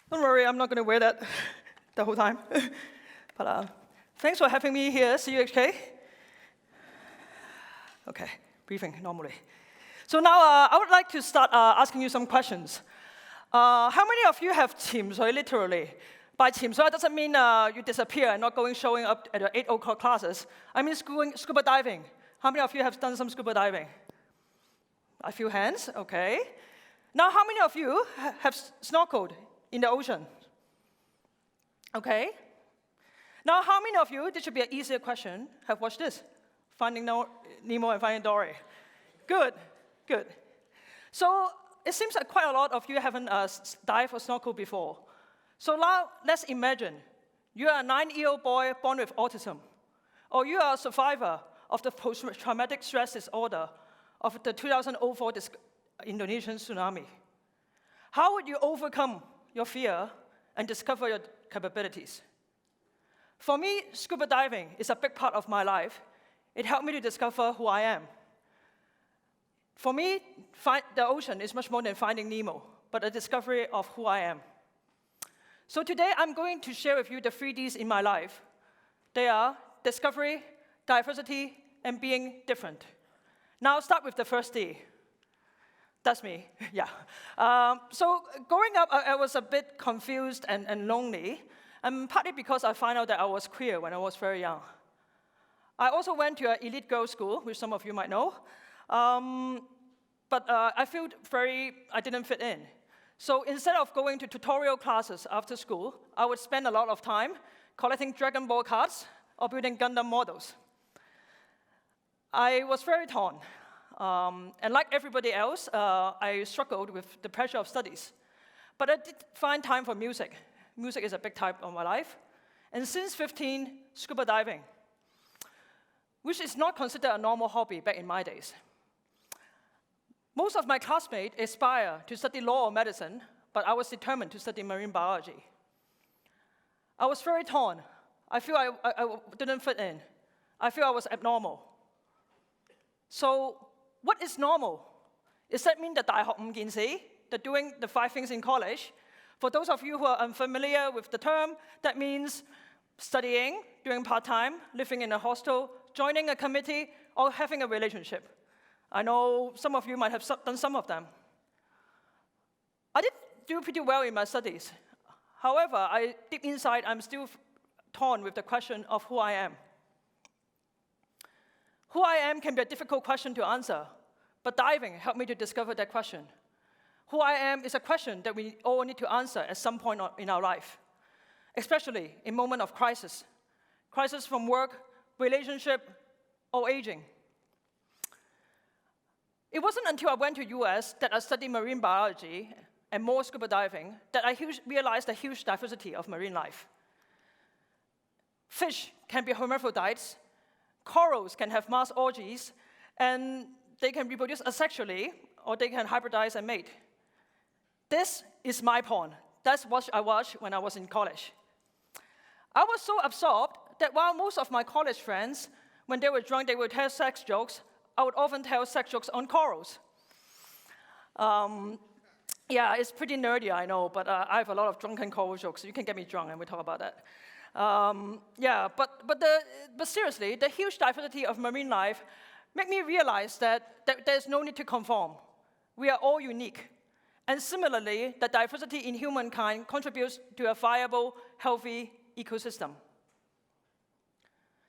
Don't worry, I'm not going to wear that the whole time. But thanks for having me here, CUHK. Okay, briefing normally. So now I would like to start asking you some questions. How many of you have teams, or literally? By team, so that doesn't mean you disappear and not showing up at your 8 o'clock classes. I mean scuba diving. How many of you have done some scuba diving? A few hands, okay. Now, how many of you have snorkeled in the ocean? Okay. Now, how many of you, this should be an easier question, have watched this? Finding Nemo and Finding Dory. Good, good. So it seems that quite a lot of you haven't dived or snorkeled before. So now, let's imagine you are a 9-year-old boy born with autism, or you are a survivor of the post-traumatic stress disorder of the 2004 Indonesian tsunami. How would you overcome your fear and discover your capabilities? For me, scuba diving is a big part of my life. It helped me to discover who I am. For me, the ocean is much more than finding Nemo, but a discovery of who I am. So today, I'm going to share with you the 3 Ds in my life. They are discovery, diversity, and being different. Now, I'll start with the first D. That's me, yeah. So growing up, I was a bit confused and lonely, and partly because I found out that I was queer when I was very young. I also went to an elite girls' school, which some of you might know, but I felt I didn't fit in. So instead of going to tutorial classes after school, I would spend a lot of time collecting Dragon Ball cards or building Gundam models. I was very torn. And like everybody else, I struggled with the pressure of studies. But I did find time for music. Music is a big type of my life. And since 15, scuba diving, which is not considered a normal hobby back in my days. Most of my classmates aspire to study law or medicine, but I was determined to study marine biology. I was very torn. I feel I didn't fit in. I feel I was abnormal. So what is normal? Does that mean that 大學5件事, that doing the 5 things in college? For those of you who are unfamiliar with the term, that means studying, doing part-time, living in a hostel, joining a committee, or having a relationship. I know some of you might have done some of them. I did do pretty well in my studies. However, deep inside, I'm still torn with the question of who I am. Who I am can be a difficult question to answer, but diving helped me to discover that question. Who I am is a question that we all need to answer at some point in our life, especially in moments of crisis. Crisis from work, relationship, or aging. It wasn't until I went to US that I studied marine biology and more scuba diving that I realized the huge diversity of marine life. Fish can be hermaphrodites, corals can have mass orgies, and they can reproduce asexually, or they can hybridize and mate. This is my porn. That's what I watched when I was in college. I was so absorbed that while most of my college friends, when they were drunk, they would tell sex jokes, I would often tell sex jokes on corals. Yeah, it's pretty nerdy, I know, but I have a lot of drunken coral jokes, so you can get me drunk and we'll talk about that. Yeah, but seriously, the huge diversity of marine life made me realize that there's no need to conform. We are all unique. And similarly, the diversity in humankind contributes to a viable, healthy ecosystem.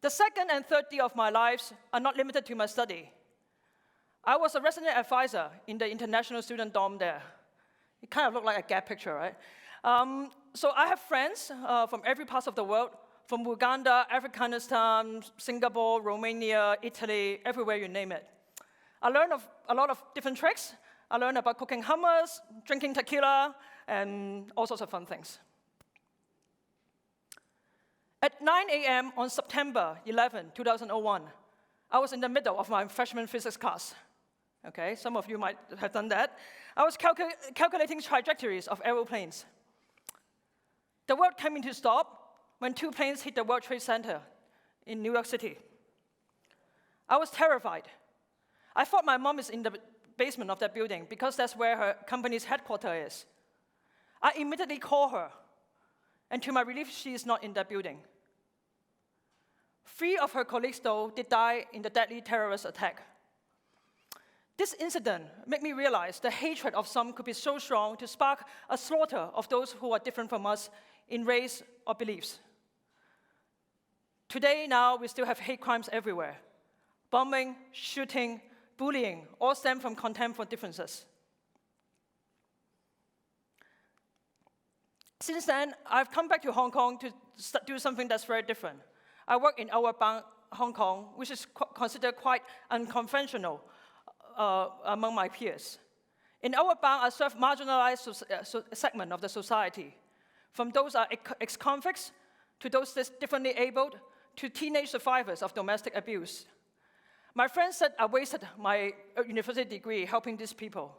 The second and third D of my lives are not limited to my study. I was a resident advisor in the international student dorm there. It kind of looked like a gap picture, right? So I have friends from every part of the world, from Uganda, Afghanistan, Singapore, Romania, Italy, everywhere you name it. I learned a lot of different tricks. I learned about cooking hummus, drinking tequila, and all sorts of fun things. At 9 a.m. on September 11, 2001, I was in the middle of my freshman physics class. Okay, some of you might have done that. I was calculating trajectories of aeroplanes. The world came into stop when 2 planes hit the World Trade Center in New York City. I was terrified. I thought my mom is in the basement of that building because that's where her company's headquarters is. I immediately call her, and to my relief, she is not in that building. 3 of her colleagues, though, did die in the deadly terrorist attack. This incident made me realize the hatred of some could be so strong to spark a slaughter of those who are different from us in race or beliefs. Today, now, we still have hate crimes everywhere. Bombing, shooting, bullying, all stem from contempt for differences. Since then, I've come back to Hong Kong to do something that's very different. I work in Outward Bound Hong Kong, which is considered quite unconventional among my peers. In Outward Bound, I serve marginalized segment of the society, from those ex-convicts to those differently abled to teenage survivors of domestic abuse. My friends said I wasted my university degree helping these people,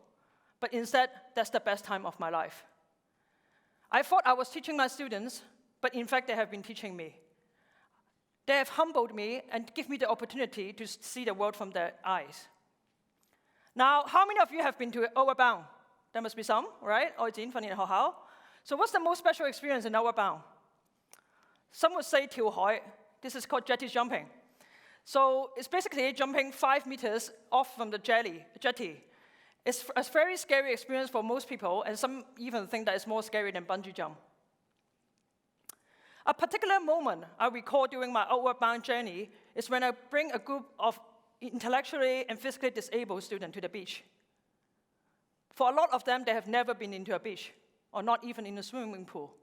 but instead, that's the best time of my life. I thought I was teaching my students, but in fact, they have been teaching me. They have humbled me and given me the opportunity to see the world from their eyes. Now, how many of you have been to Outward Bound? There must be some, right? So what's the most special experience in Outward Bound? Some would say TEDxCUHK. This is called jetty jumping. So it's basically jumping 5 meters off from the jetty. It's a very scary experience for most people, and some even think that it's more scary than bungee jump. A particular moment I recall during my Outward Bound journey is when I bring a group of intellectually and physically disabled students to the beach. For a lot of them, they have never been into a beach, or not even in a swimming pool.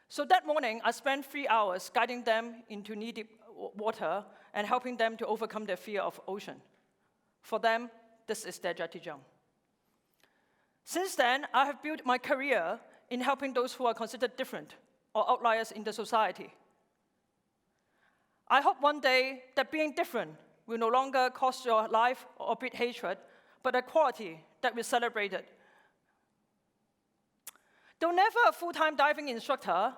So that morning, I spent 3 hours guiding them into knee-deep water and helping them to overcome their fear of ocean. For them, this is their jetty jump. Since then, I have built my career in helping those who are considered different or outliers in the society. I hope one day that being different will no longer cost your life or breed hatred, but a quality that we celebrated. Though never a full-time diving instructor,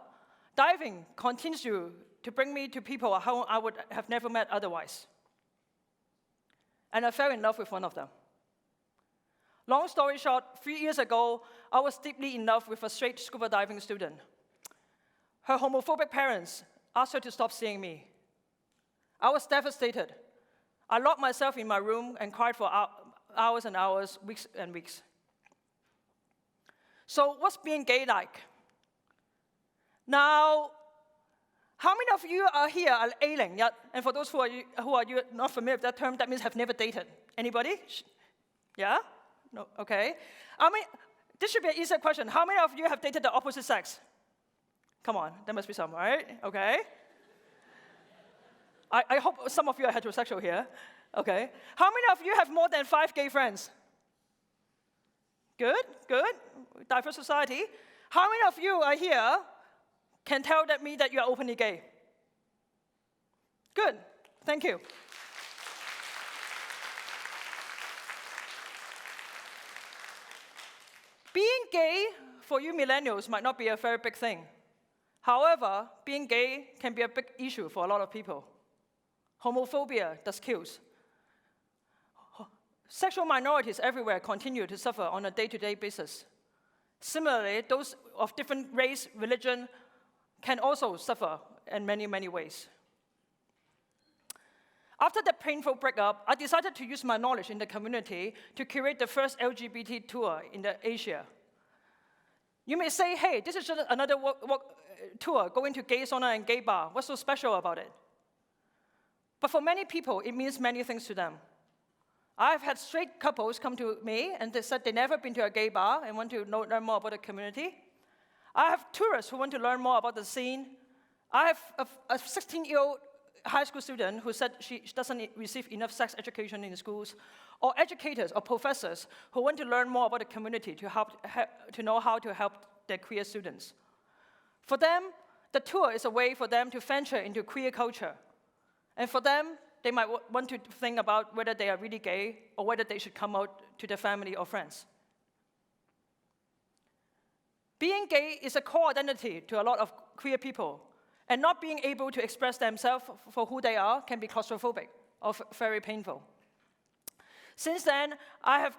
diving continues to bring me to people who I would have never met otherwise. And I fell in love with one of them. Long story short, 3 years ago, I was deeply in love with a straight scuba diving student. Her homophobic parents asked her to stop seeing me. I was devastated. I locked myself in my room and cried for hours and hours, weeks and weeks. So what's being gay like? Now, how many of you are here are alien? Yeah? And for those who are not familiar with that term, that means have never dated. Anybody? Yeah? No? Okay. I mean, this should be an easier question. How many of you have dated the opposite sex? Come on, there must be some, right? Okay. I hope some of you are heterosexual here. Okay. How many of you have more than 5 gay friends? Good, good. Diverse society. How many of you are here can tell me that you are openly gay? Good, thank you. Being gay for you millennials might not be a very big thing. However, being gay can be a big issue for a lot of people. Homophobia does kills. Sexual minorities everywhere continue to suffer on a day-to-day basis. Similarly, those of different race, religion can also suffer in many, many ways. After the painful breakup, I decided to use my knowledge in the community to curate the first LGBT tour in Asia. You may say, hey, this is just another tour going to gay sauna and gay bar. What's so special about it? But for many people, it means many things to them. I've had straight couples come to me and they said they've never been to a gay bar and want to learn more about the community. I have tourists who want to learn more about the scene. I have a 16-year-old high school student who said she doesn't receive enough sex education in schools, or educators or professors who want to learn more about the community to know how to help their queer students. For them, the tour is a way for them to venture into queer culture. And for them, they might want to think about whether they are really gay or whether they should come out to their family or friends. Being gay is a core identity to a lot of queer people, and not being able to express themselves for who they are can be claustrophobic or very painful. Since then, I have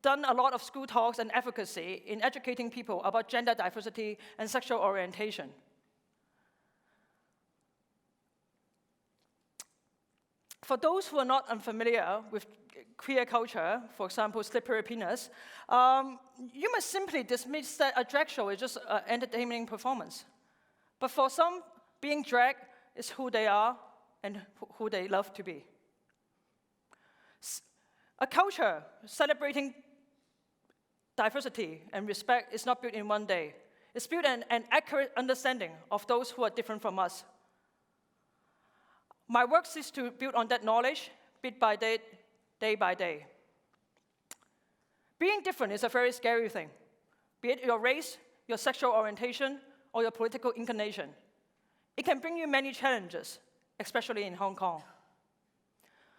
done a lot of school talks and advocacy in educating people about gender diversity and sexual orientation. For those who are not unfamiliar with queer culture, for example, slippery penis, you must simply dismiss that a drag show is just an entertaining performance. But for some, being drag is who they are and who they love to be. A culture celebrating diversity and respect is not built in one day. It's built on an accurate understanding of those who are different from us. My work is to build on that knowledge, bit by bit, day by day. Being different is a very scary thing, be it your race, your sexual orientation, or your political inclination. It can bring you many challenges, especially in Hong Kong.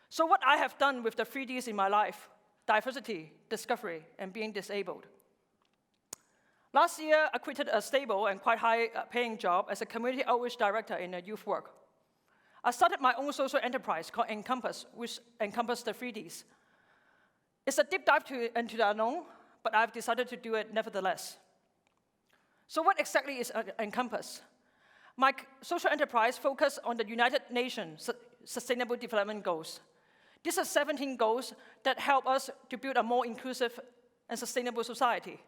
So what I have done with the 3Ds in my life, diversity, discovery, and being disabled. Last year, I quitted a stable and quite high-paying job as a community outreach director in a youth work. I started my own social enterprise called Encompass, which encompassed the 3Ds. It's a deep dive into the unknown, but I've decided to do it nevertheless. So what exactly is Encompass? My social enterprise focuses on the United Nations Sustainable Development Goals. These are 17 goals that help us to build a more inclusive and sustainable society.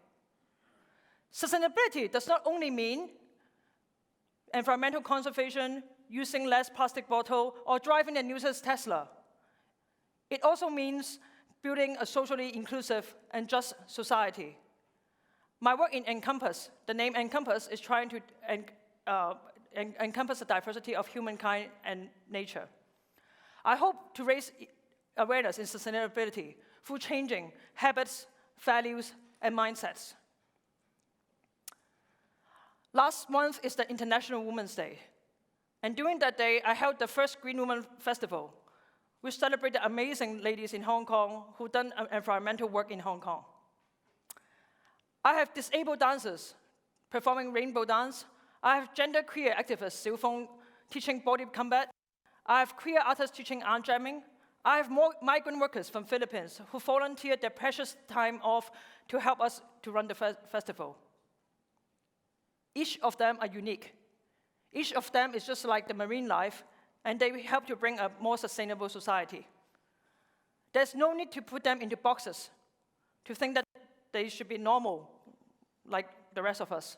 Sustainability does not only mean environmental conservation, using less plastic bottle, or driving the newest Tesla. It also means building a socially inclusive and just society. My work in Encompass, the name Encompass, is trying to encompass the diversity of humankind and nature. I hope to raise awareness in sustainability through changing habits, values, and mindsets. Last month is the International Women's Day. And during that day, I held the first Green Women Festival, which celebrated amazing ladies in Hong Kong who've done environmental work in Hong Kong. I have disabled dancers performing rainbow dance. I have genderqueer activist Xiu Feng teaching body combat. I have queer artists teaching art jamming. I have more migrant workers from Philippines who volunteered their precious time off to help us to run the festival. Each of them are unique. Each of them is just like the marine life, and they help to bring a more sustainable society. There's no need to put them into boxes, to think that they should be normal, like the rest of us.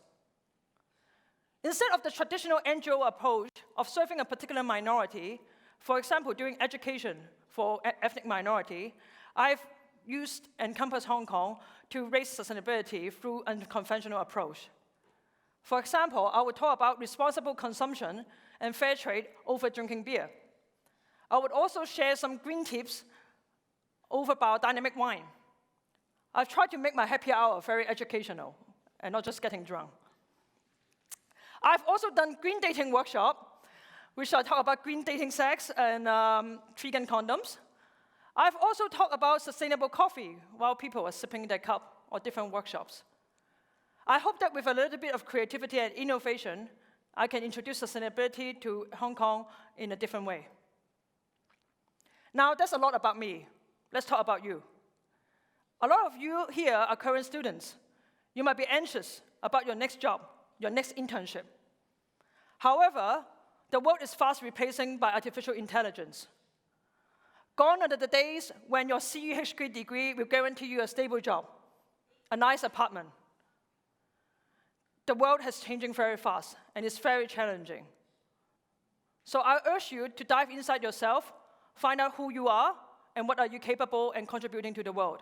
Instead of the traditional NGO approach of serving a particular minority, for example, doing education for ethnic minority, I've used Encompass Hong Kong to raise sustainability through an unconventional approach. For example, I would talk about responsible consumption and fair trade over drinking beer. I would also share some green tips over biodynamic wine. I've tried to make my happy hour very educational and not just getting drunk. I've also done green dating workshop, which I talk about green dating sex and vegan condoms. I've also talked about sustainable coffee while people are sipping their cup, or different workshops. I hope that with a little bit of creativity and innovation, I can introduce sustainability to Hong Kong in a different way. Now, that's a lot about me. Let's talk about you. A lot of you here are current students. You might be anxious about your next job, your next internship. However, the world is fast replacing by artificial intelligence. Gone are the days when your CUHK degree will guarantee you a stable job, a nice apartment. The world is changing very fast, and it's very challenging. So I urge you to dive inside yourself, find out who you are, and what are you capable and contributing to the world.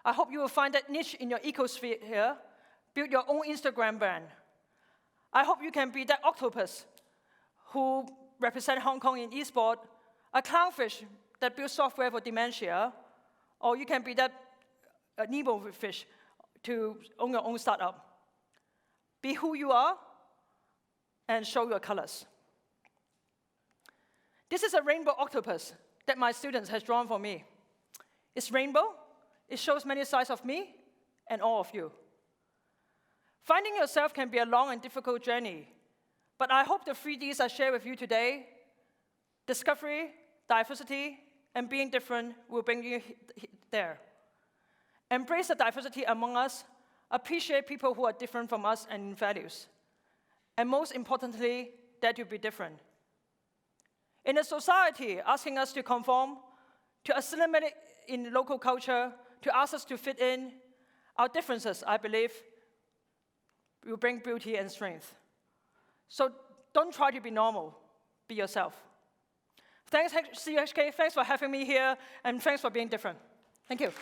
I hope you will find that niche in your ecosphere here, build your own Instagram brand. I hope you can be that octopus who represent Hong Kong in eSport, a clownfish that builds software for dementia, or you can be that Nemo fish to own your own startup. Be who you are and show your colors. This is a rainbow octopus that my students have drawn for me. It's rainbow. It shows many sides of me and all of you. Finding yourself can be a long and difficult journey, but I hope the 3Ds I share with you today, discovery, diversity, and being different, will bring you there. embrace the diversity among us, appreciate people who are different from us and in values, and most importantly, that you be different. In a society asking us to conform, to assimilate in local culture, to ask us to fit in, our differences, I believe, will bring beauty and strength. So don't try to be normal, be yourself. Thanks, CUHK, thanks for having me here, and thanks for being different. Thank you.